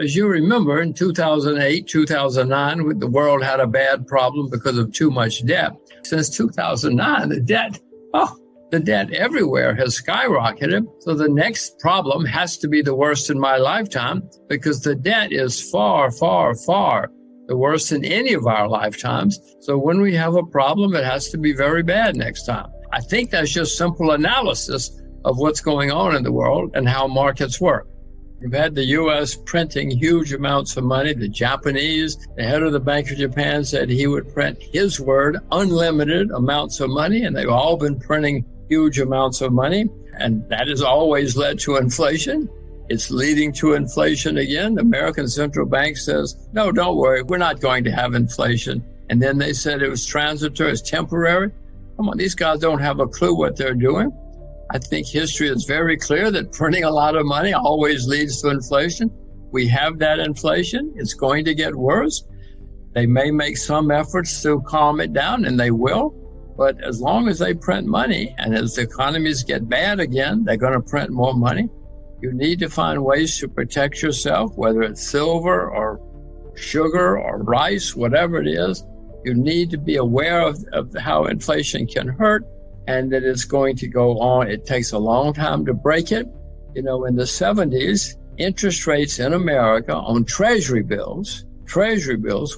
As you remember, in 2008, 2009, the world had a bad problem because of too much debt. Since 2009, the debt everywhere has skyrocketed. So the next problem has to be the worst in my lifetime, because the debt is far, far, far the worst in any of our lifetimes. So when we have a problem, it has to be very bad next time. I think that's just simple analysis of what's going on in the world and how markets work. We've had the U.S. printing huge amounts of money. The Japanese, the head of the Bank of Japan said he would print, his word, unlimited amounts of money, and they've all been printing huge amounts of money, and that has always led to inflation. It's leading to inflation again. The American Central Bank says, no, don't worry, we're not going to have inflation. And then they said it was transitory, it's temporary. Come on, these guys don't have a clue what they're doing. I think history is very clear that printing a lot of money always leads to inflation. We have that inflation. It's going to get worse. They may make some efforts to calm it down, and they will. But as long as they print money, and as the economies get bad again, they're going to print more money. You need to find ways to protect yourself, whether it's silver or sugar or rice, whatever it is. You need to be aware of how inflation can hurt, and that it's going to go on. It takes a long time to break it. You know, in the 70s, interest rates in America on treasury bills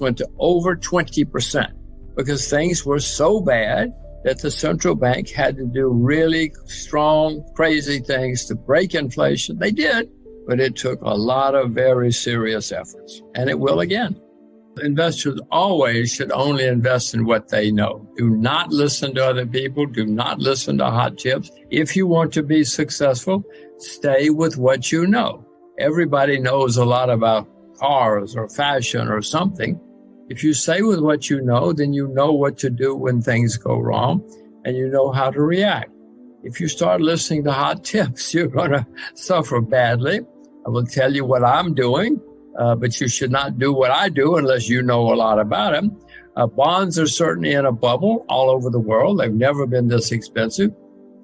went to over 20% because things were so bad that the central bank had to do really strong, crazy things to break inflation. They did, but it took a lot of very serious efforts, and it will again. Investors always should only invest in what they know. Do not listen to other people. Do not listen to hot tips. If you want to be successful, stay with what you know. Everybody knows a lot about cars or fashion or something. If you stay with what you know, then you know what to do when things go wrong, and you know how to react. If you start listening to hot tips, you're going to suffer badly. I will tell you what I'm doing. But you should not do what I do unless you know a lot about them. Bonds are certainly in a bubble all over the world. They've never been this expensive.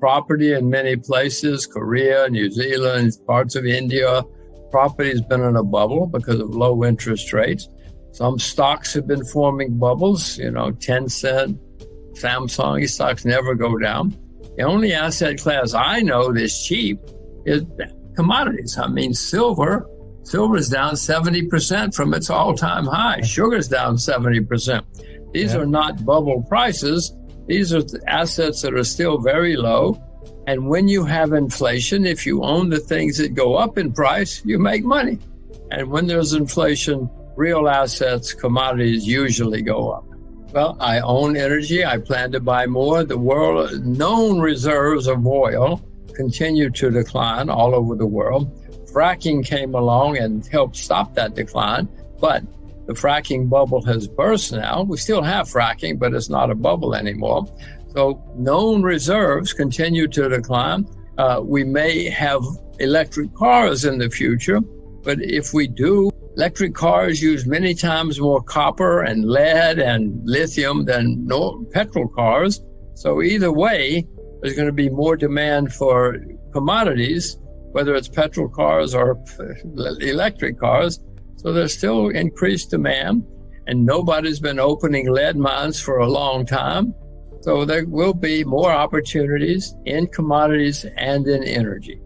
Property in many places, Korea, New Zealand, parts of India, property has been in a bubble because of low interest rates. Some stocks have been forming bubbles, 10-cent, Samsung stocks never go down. The only asset class I know that's cheap is commodities. I mean, silver is down 70% from its all-time high. Sugar's down 70%. These are not bubble prices. These are assets that are still very low. And when you have inflation, if you own the things that go up in price, you make money. And when there's inflation, real assets, commodities usually go up. Well, I own energy. I plan to buy more. The world's known reserves of oil continue to decline all over the world. Fracking came along and helped stop that decline, but the fracking bubble has burst now. We still have fracking, but it's not a bubble anymore. So known reserves continue to decline. We may have electric cars in the future, but if we do, electric cars use many times more copper and lead and lithium than petrol cars. So either way, there's going to be more demand for commodities, whether it's petrol cars or electric cars. So there's still increased demand, and nobody's been opening lead mines for a long time. So there will be more opportunities in commodities and in energy.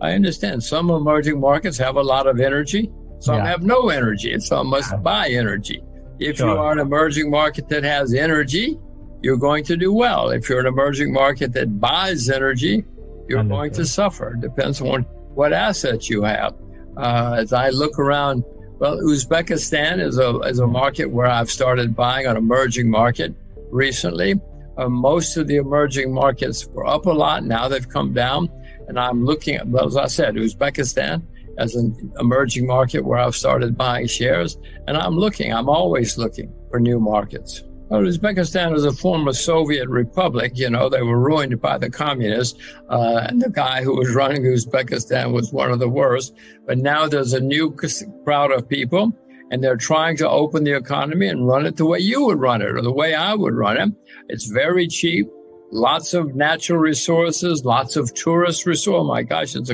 I understand some emerging markets have a lot of energy. Some have no energy, and some must buy energy. If you are an emerging market that has energy, you're going to do well. If you're an emerging market that buys energy, you're going to suffer. Depends on what assets you have. As I look around, well, Uzbekistan is a market where I've started buying an emerging market recently. Most of the emerging markets were up a lot. Now they've come down. And I'm looking at, well, as I said, Uzbekistan as an emerging market where I've started buying shares. And I'm always looking for new markets. Well, Uzbekistan is a former Soviet republic. They were ruined by the communists. And the guy who was running Uzbekistan was one of the worst. But now there's a new crowd of people, and they're trying to open the economy and run it the way you would run it or the way I would run it. It's very cheap. Lots of natural resources, lots of tourist resources. Oh, my gosh, it's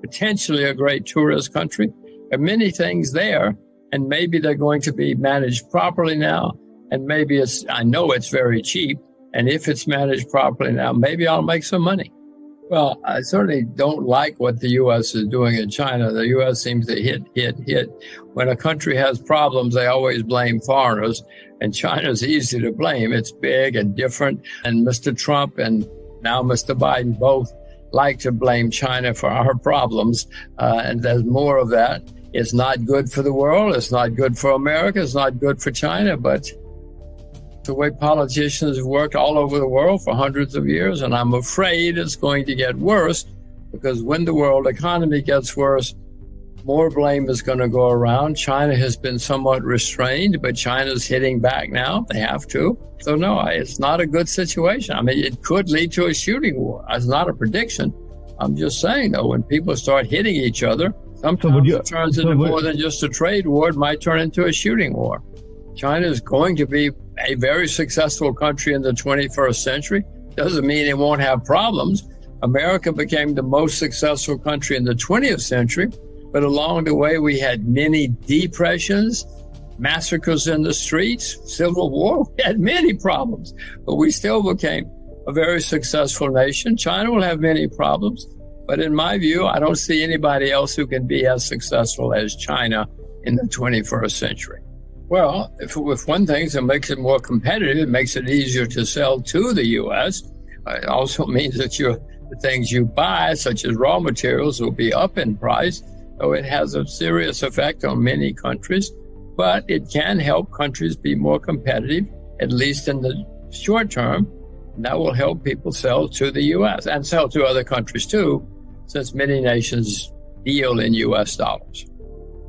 potentially a great tourist country. There are many things there, and maybe they're going to be managed properly now. And maybe I know it's very cheap. And if it's managed properly now, maybe I'll make some money. Well, I certainly don't like what the U.S. is doing in China. The U.S. seems to hit. When a country has problems, they always blame foreigners. And China's easy to blame. It's big and different. And Mr. Trump and now Mr. Biden both like to blame China for our problems. And there's more of that. It's not good for the world. It's not good for America. It's not good for China. But the way politicians have worked all over the world for hundreds of years, and I'm afraid it's going to get worse, because when the world economy gets worse, more blame is going to go around. China has been somewhat restrained, but China's hitting back now. They have to. So no, it's not a good situation. I mean, it could lead to a shooting war. It's not a prediction. I'm just saying, though, when people start hitting each other, sometimes it turns into more than just a trade war. It might turn into a shooting war. China is going to be a very successful country in the 21st century. Doesn't mean it won't have problems. America became the most successful country in the 20th century, but along the way we had many depressions, massacres in the streets, civil war. We had many problems, but we still became a very successful nation. China will have many problems, but in my view, I don't see anybody else who can be as successful as China in the 21st century. Well, if one thing, it makes it more competitive. It makes it easier to sell to the U.S. It also means that the things you buy, such as raw materials, will be up in price. So it has a serious effect on many countries, but it can help countries be more competitive, at least in the short term. And that will help people sell to the U.S. and sell to other countries too, since many nations deal in U.S. dollars.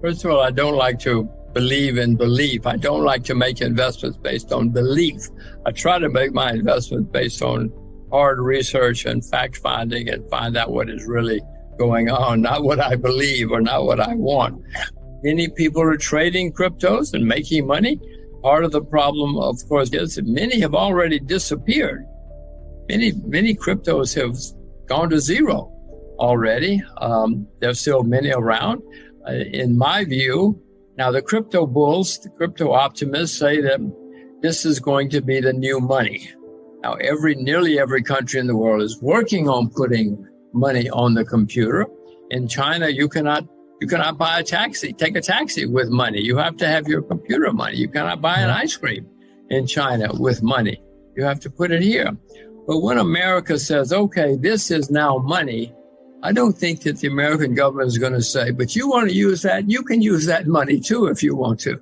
First of all, I don't like to believe in belief. I don't like to make investments based on belief. I try to make my investments based on hard research and fact-finding and find out what is really going on, not what I believe or not what I want. Many people are trading cryptos and making money. Part of the problem, of course, is that many have already disappeared. Many cryptos have gone to zero already. There's still many around. In my view, now the crypto bulls, the crypto optimists say that this is going to be the new money. Now nearly every country in the world is working on putting money on the computer. In China, you cannot buy a taxi, take a taxi with money. You have to have your computer money. You cannot buy an ice cream in China with money. You have to put it here. But when America says, okay, this is now money, I don't think that the American government is going to say, but you want to use that? You can use that money too if you want to.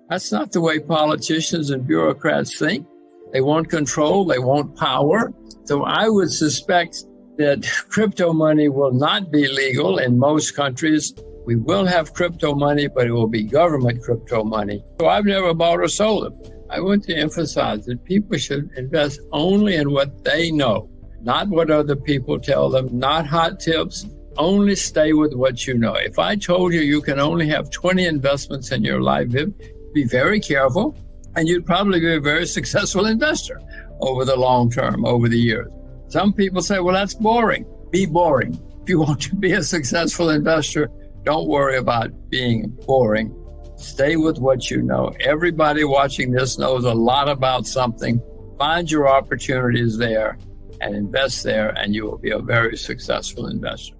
That's not the way politicians and bureaucrats think. They want control. They want power. So I would suspect that crypto money will not be legal in most countries. We will have crypto money, but it will be government crypto money. So I've never bought or sold it. I want to emphasize that people should invest only in what they know, not what other people tell them, not hot tips. Only stay with what you know. If I told you you can only have 20 investments in your life, be very careful, and you'd probably be a very successful investor over the long term, over the years. Some people say, well, that's boring. Be boring. If you want to be a successful investor, don't worry about being boring. Stay with what you know. Everybody watching this knows a lot about something. Find your opportunities there and invest there, and you will be a very successful investor.